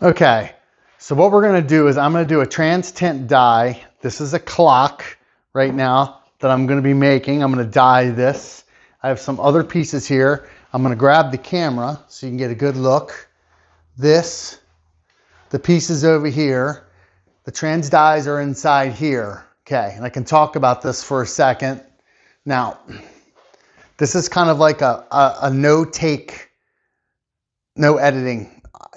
Okay, so what we're gonna do is I'm gonna do a trans tint dye. This is a clock right now that I'm gonna be making. I'm gonna dye this. I have some other pieces here. I'm gonna grab the camera so you can get a good look. This, the pieces over here, the trans dyes are inside here. Okay, and I can talk about this for a second. Now, this is kind of like a no take, no editing.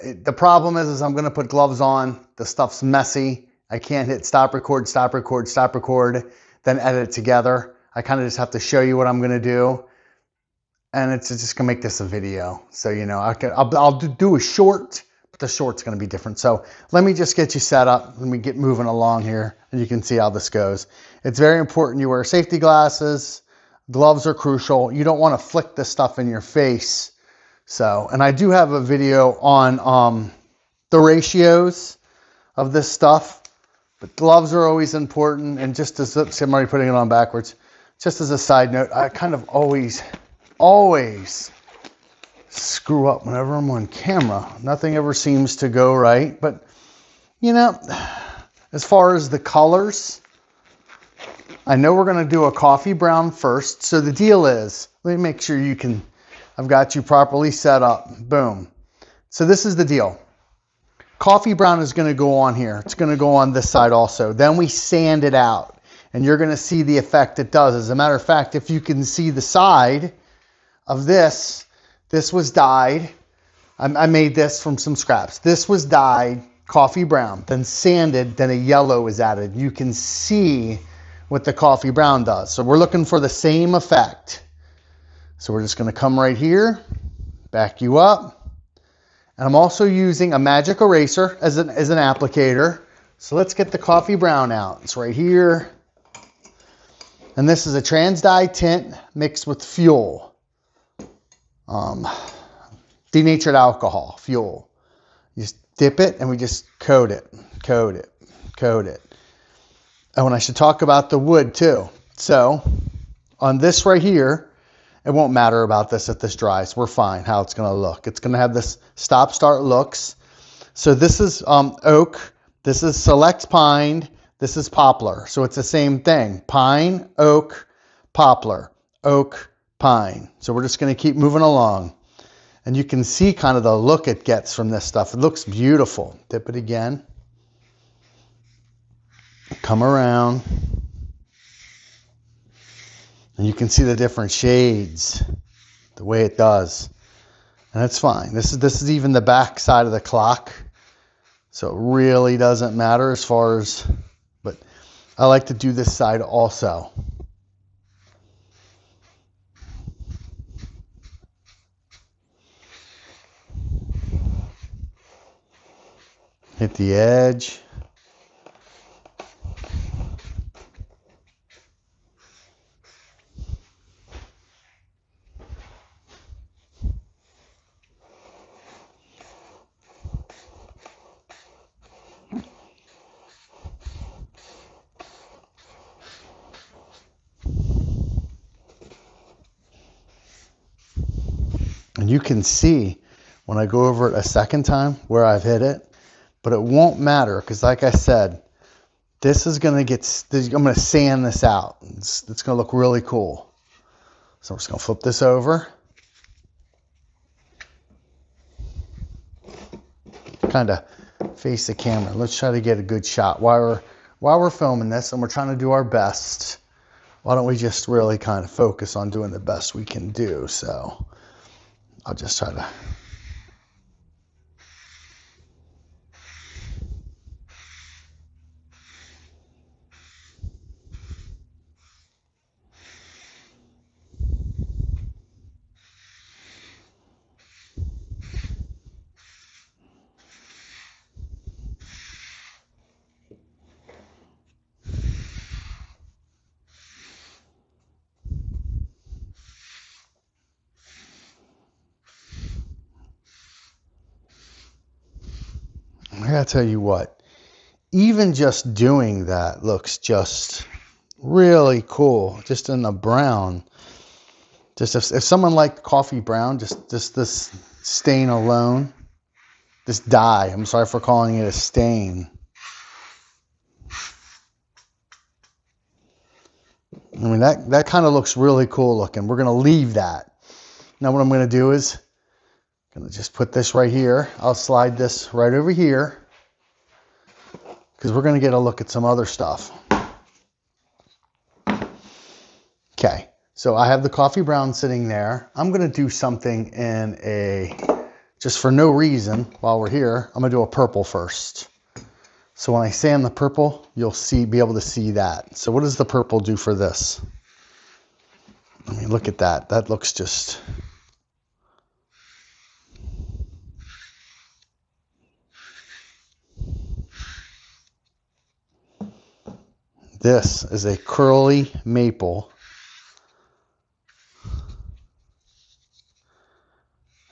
The problem is I'm going to put gloves on. The stuff's messy. I can't hit stop record, stop record, stop record, then edit it together. I kind of just have to show you what I'm going to do. And it's just going to make this a video. So, you know, I'll do a short, but the short's going to be different. So let me just get you set up and we get moving along here and you can see how this goes. It's very important you wear safety glasses. Gloves are crucial. You don't want to flick this stuff in your face. So, and I do have a video on the ratios of this stuff, but gloves are always important. And just as, see, I'm already putting it on backwards. Just as a side note, I kind of always screw up whenever I'm on camera. Nothing ever seems to go right, but you know, as far as the colors, I know we're going to do a coffee brown first. So the deal is, let me make sure you can, I've got you properly set up. Boom. So this is the deal. Coffee brown is going to go on here. It's going to go on this side also. Then we sand it out and you're going to see the effect it does. As a matter of fact, if you can see the side of this, this was dyed. I made this from some scraps. This was dyed coffee brown, then sanded, then a yellow is added. You can see what the coffee brown does. So we're looking for the same effect. So we're just going to come right here, back you up. And I'm also using a magic eraser as an applicator. So let's get the coffee brown out. It's right here. And this is a trans dye tint mixed with fuel. Denatured alcohol, fuel. You just dip it and we just coat it, coat it, coat it. Oh, and I should talk about the wood too. So on this right here, it won't matter about this if this dries. We're fine how it's going to look. It's going to have this stop-start looks. So this is oak. This is select pine. This is poplar. So it's the same thing. Pine, oak, poplar, oak, pine. So we're just going to keep moving along. And you can see kind of the look it gets from this stuff. It looks beautiful. Dip it again. Come around. And you can see the different shades, the way it does. And that's fine. This is even the back side of the clock. So it really doesn't matter as far as, but I like to do this side also. Hit the edge. And you can see when I go over it a second time where I've hit it, but it won't matter because like I said, this is going to get, I'm going to sand this out. It's going to look really cool. So I'm just going to flip this over. Kind of face the camera. Let's try to get a good shot while we're filming this and we're trying to do our best. Why don't we just really kind of focus on doing the best we can do? So I'll just try to. I gotta tell you what, even just doing that looks just really cool. Just in the brown. Just if someone liked coffee brown, just this stain alone, this dye. I'm sorry for calling it a stain. I mean, that kind of looks really cool looking. We're going to leave that. Now what I'm going to do is I'm going to just put this right here. I'll slide this right over here because we're going to get a look at some other stuff. Okay, so I have the coffee brown sitting there. I'm going to do something in a, just for no reason while we're here, I'm going to do a purple first. So when I sand the purple, you'll be able to see that. So what does the purple do for this? I mean, look at that. That looks just... This is a curly maple.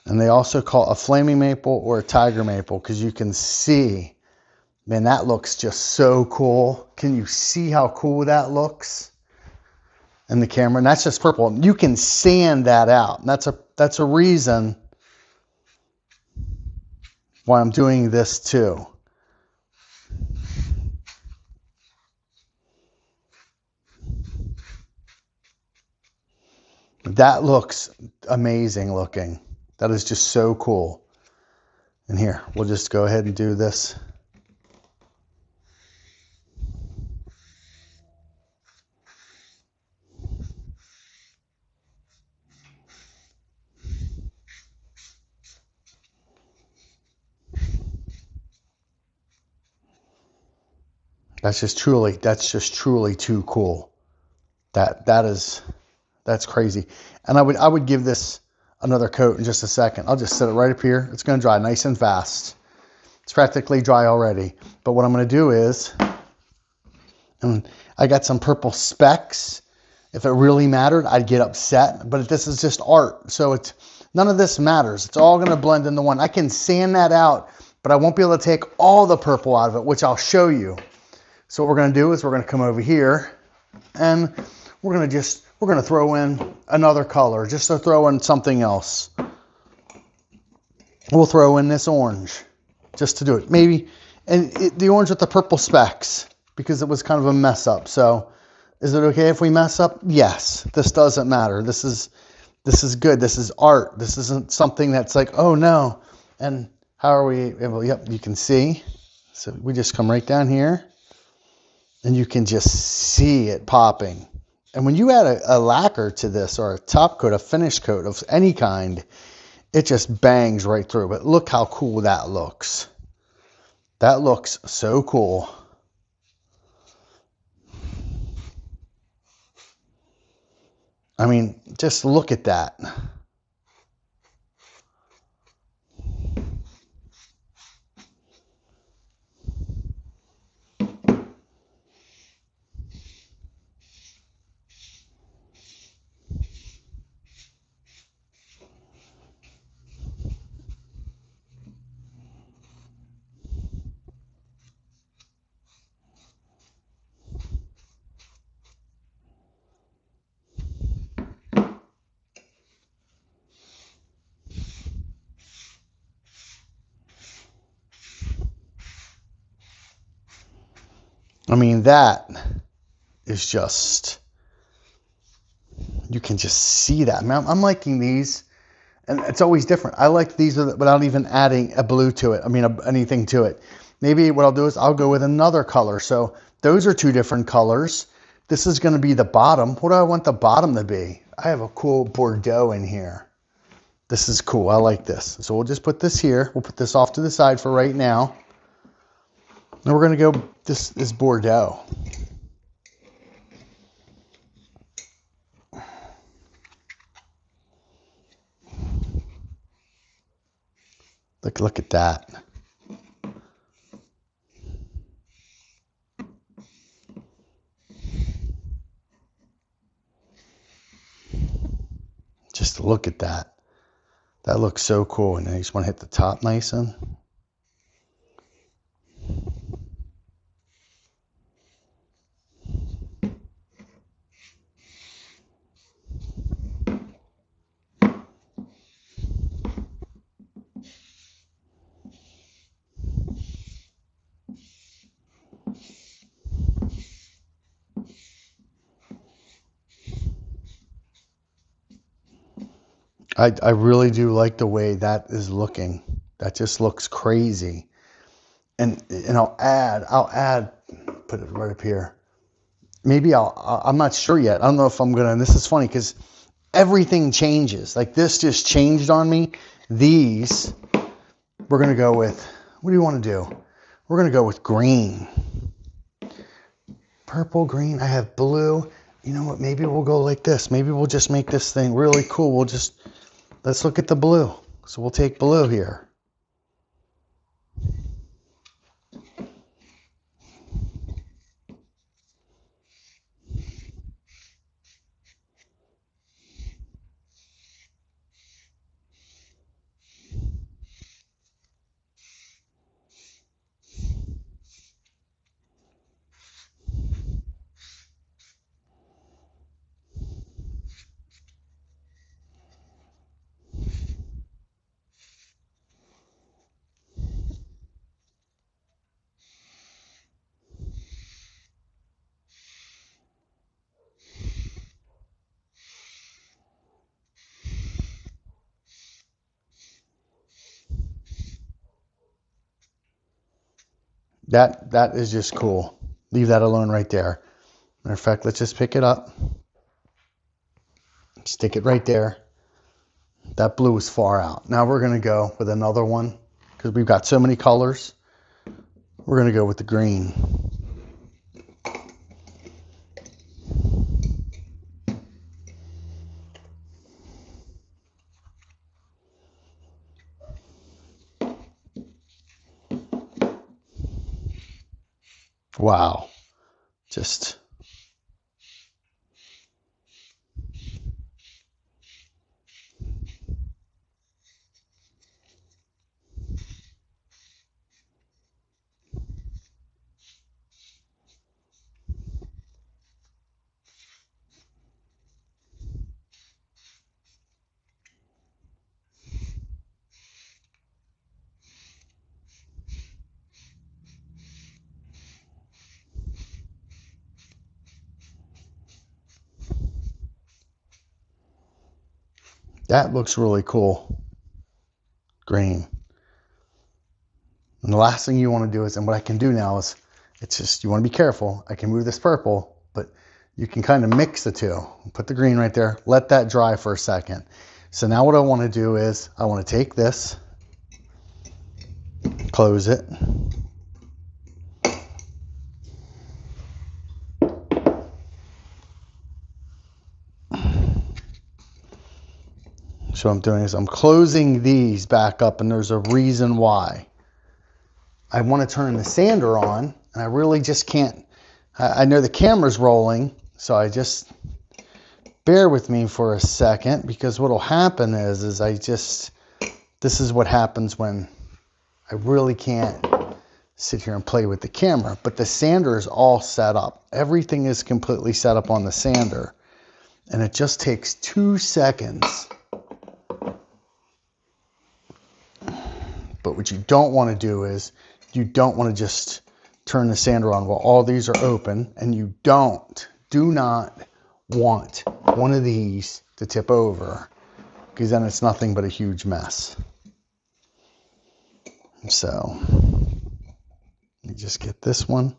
And they also call it a flaming maple or a tiger maple because you can see, man, that looks just so cool. Can you see how cool that looks in the camera? And that's just purple. You can sand that out. And that's a reason why I'm doing this too. That looks amazing looking. That is just so cool. And here, we'll just go ahead and do this. That's just truly too cool. That's crazy. And I would give this another coat in just a second. I'll just set it right up here. It's going to dry nice and fast. It's practically dry already. But what I'm going to do is, and I got some purple specks. If it really mattered, I'd get upset. But this is just art. So none of this matters. It's all going to blend into one. I can sand that out, but I won't be able to take all the purple out of it, which I'll show you. So what we're going to do is we're going to come over here and we're going to throw in another color just to throw in something else. We'll throw in this orange just to do it. Maybe, and the orange with the purple specks because it was kind of a mess up. So is it okay if we mess up? Yes. This doesn't matter. This is good. This is art. This isn't something that's like, oh no. And how are we able, yep, you can see. So we just come right down here and you can just see it popping. And when you add a lacquer to this or a top coat, a finish coat of any kind, it just bangs right through. But look how cool that looks. That looks so cool. I mean, just look at that. I mean, that is just, you can just see that. I mean, I'm liking these, and it's always different. I like these without even adding a blue to it. I mean, anything to it. Maybe what I'll do is I'll go with another color. So those are two different colors. This is going to be the bottom. What do I want the bottom to be? I have a cool Bordeaux in here. This is cool. I like this. So we'll just put this here. We'll put this off to the side for right now. And we're going to go, this is Bordeaux. Look at that. Just look at that. That looks so cool. And then you just want to hit the top nice and. I really do like the way that is looking. That just looks crazy. And I'll add, put it right up here. Maybe I'm not sure yet. I don't know if I'm gonna, and this is funny because everything changes. Like this just changed on me. These, we're gonna go with, what do you want to do? We're gonna go with green. Purple, green, I have blue. You know what, maybe we'll go like this. Maybe we'll just make this thing really cool. Let's look at the blue. So we'll take blue here. That is just cool. Leave that alone right there. Matter of fact, let's just pick it up. Stick it right there. That blue is far out. Now we're going to go with another one because we've got so many colors. We're going to go with the green. Wow. Just that looks really cool. Green. And the last thing you want to do is, and what I can do now is, it's just, you want to be careful. I can move this purple, but you can kind of mix the two. Put the green right there. Let that dry for a second. So now what I want to do is, I want to take this, close it. So what I'm doing is I'm closing these back up, and there's a reason why. I want to turn the sander on, and I really just can't. I know the camera's rolling, so I just bear with me for a second, because what will happen is this is what happens when I really can't sit here and play with the camera. But the sander is all set up. Everything is completely set up on the sander, and it just takes 2 seconds. But what you don't want to do is, you don't want to just turn the sander on while all these are open, and you do not want one of these to tip over, because then it's nothing but a huge mess. So, let me just get this one.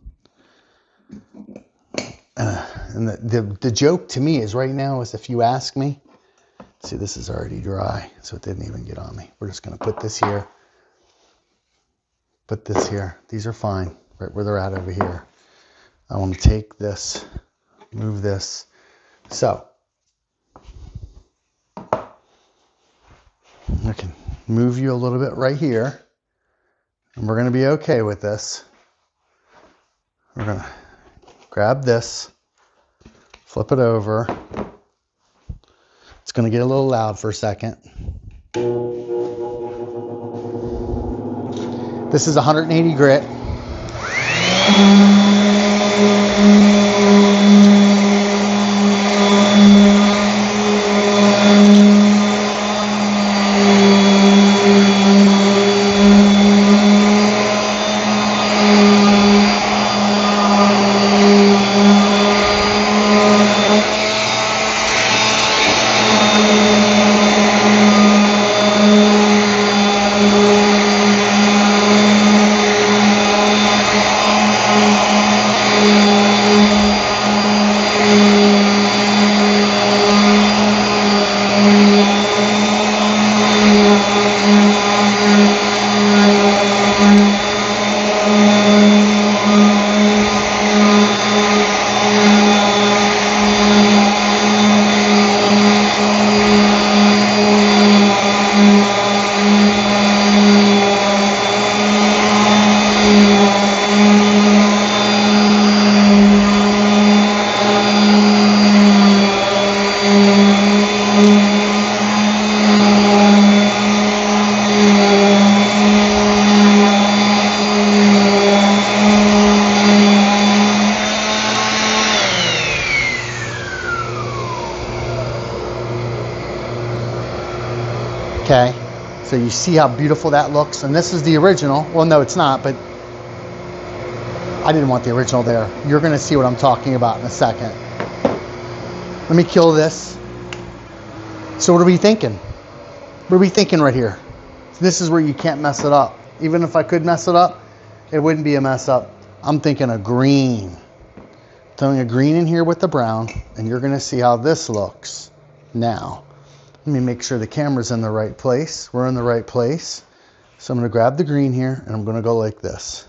And the joke to me is right now is, if you ask me, see, this is already dry, so it didn't even get on me. We're just going to put this here. Put this here. These are fine, right where they're at over here. I want to take this, move this. So, I can move you a little bit right here, and we're going to be okay with this. We're going to grab this, flip it over. It's going to get a little loud for a second. This is 180 grit. So you see how beautiful that looks. And this is the original. Well, no, it's not, but I didn't want the original there. You're gonna see what I'm talking about in a second. Let me kill this. So what are we thinking? What are we thinking right here? This is where you can't mess it up. Even if I could mess it up, it wouldn't be a mess up. I'm thinking a green. Throwing a green in here with the brown, and you're gonna see how this looks. Now, let me make sure the camera's in the right place. We're in the right place. So I'm gonna grab the green here, and I'm gonna go like this.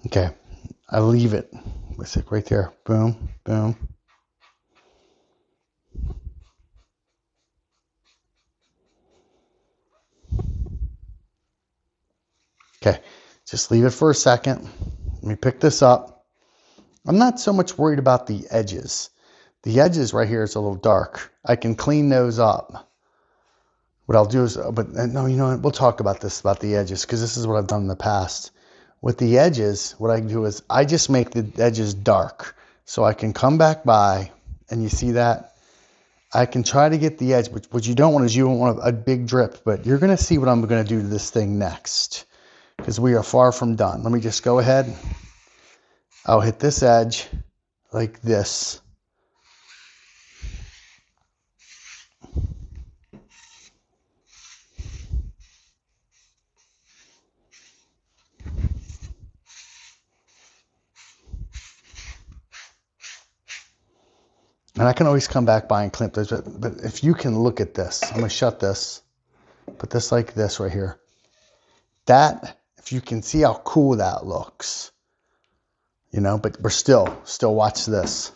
Okay, I leave it. Let's see, right there. Boom, boom. Okay, just leave it for a second. Let me pick this up. I'm not so much worried about the edges. The edges right here is a little dark. I can clean those up. What I'll do is, but no, you know what? We'll talk about this, about the edges, because this is what I've done in the past. With the edges, what I do is I just make the edges dark. So I can come back by, and you see that? I can try to get the edge, but what you don't want is you don't want a big drip, but you're going to see what I'm going to do to this thing next, because we are far from done. Let me just go ahead. I'll hit this edge like this. And I can always come back by and clip this, but if you can look at this, I'm going to shut this, put this like this right here. That, if you can see how cool that looks, you know, but we're still watch this.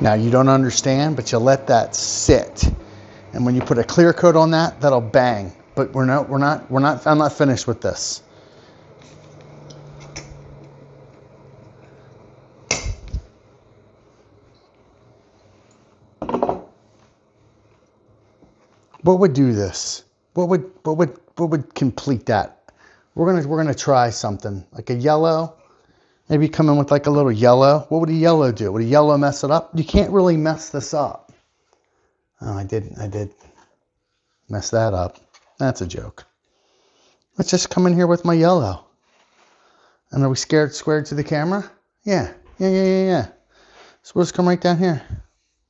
Now you don't understand, but you let that sit. And when you put a clear coat on that, that'll bang. But I'm not finished with this. What would do this? What would complete that? We're gonna try something like a yellow. Maybe come in with like a little yellow. What would a yellow do? Would a yellow mess it up? You can't really mess this up. Oh, I did mess that up. That's a joke. Let's just come in here with my yellow. And are we scared to the camera? Yeah. So we'll just come right down here.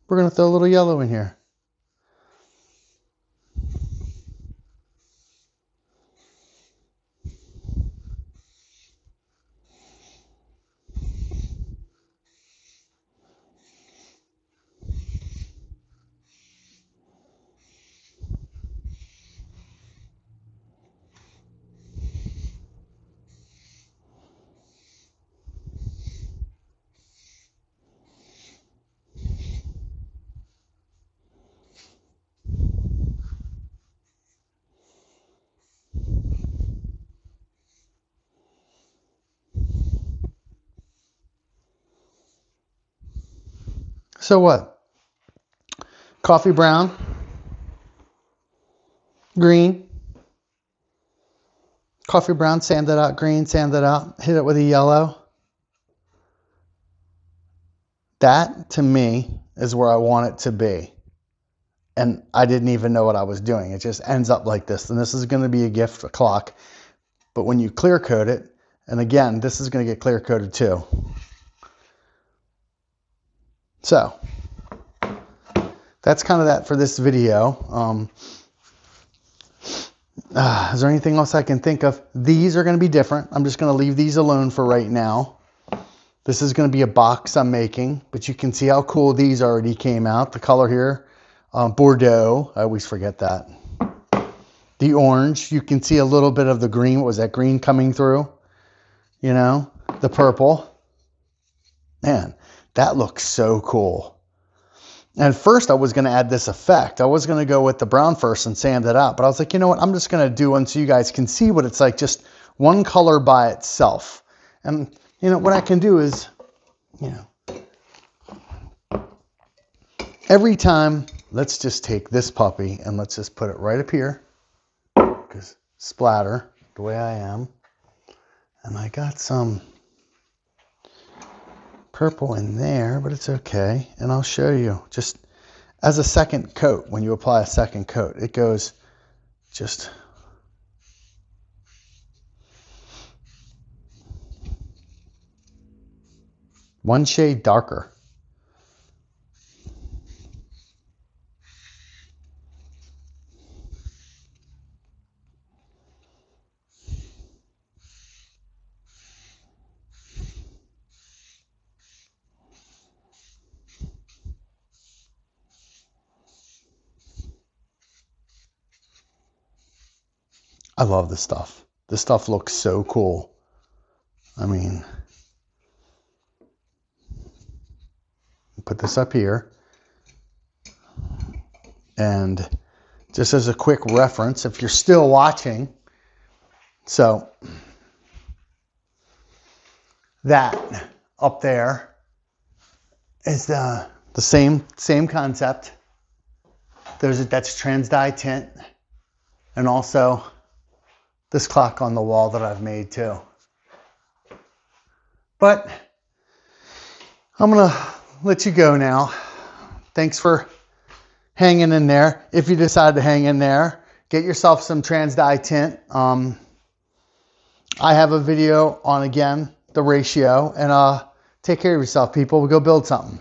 We're gonna throw a little yellow in here. So what? Coffee brown, green, coffee brown, sand it out, green, sand it out, hit it with a yellow. That, to me, is where I want it to be. And I didn't even know what I was doing. It just ends up like this. And this is going to be a gift, a clock. But when you clear coat it, and again, this is going to get clear coated too. So, that's kind of that for this video. Is there anything else I can think of? These are going to be different. I'm just going to leave these alone for right now. This is going to be a box I'm making, but you can see how cool these already came out. The color here, Bordeaux. I always forget that. The orange, you can see a little bit of the green. What was that green coming through? You know, the purple. Man, that looks so cool. And first I was going to add this effect. I was going to go with the brown first and sand it out. But I was like, you know what? I'm just going to do one so you guys can see what it's like, just one color by itself. And, you know, what I can do is, you know, every time, let's just take this puppy and let's just put it right up here. Because splatter, the way I am. And I got some purple in there, but it's okay. And I'll show you just as a second coat. When you apply a second coat, it goes just one shade darker. I love this stuff. This stuff looks so cool. I mean, put this up here. And just as a quick reference, if you're still watching, so that up there is the same concept. That's trans dye tint, and also this clock on the wall that I've made too. But I'm gonna let you go now. Thanks for hanging in there. If you decide to hang in there, get yourself some trans dye tint. I have a video on, again, the ratio, and take care of yourself, people. We'll go build something.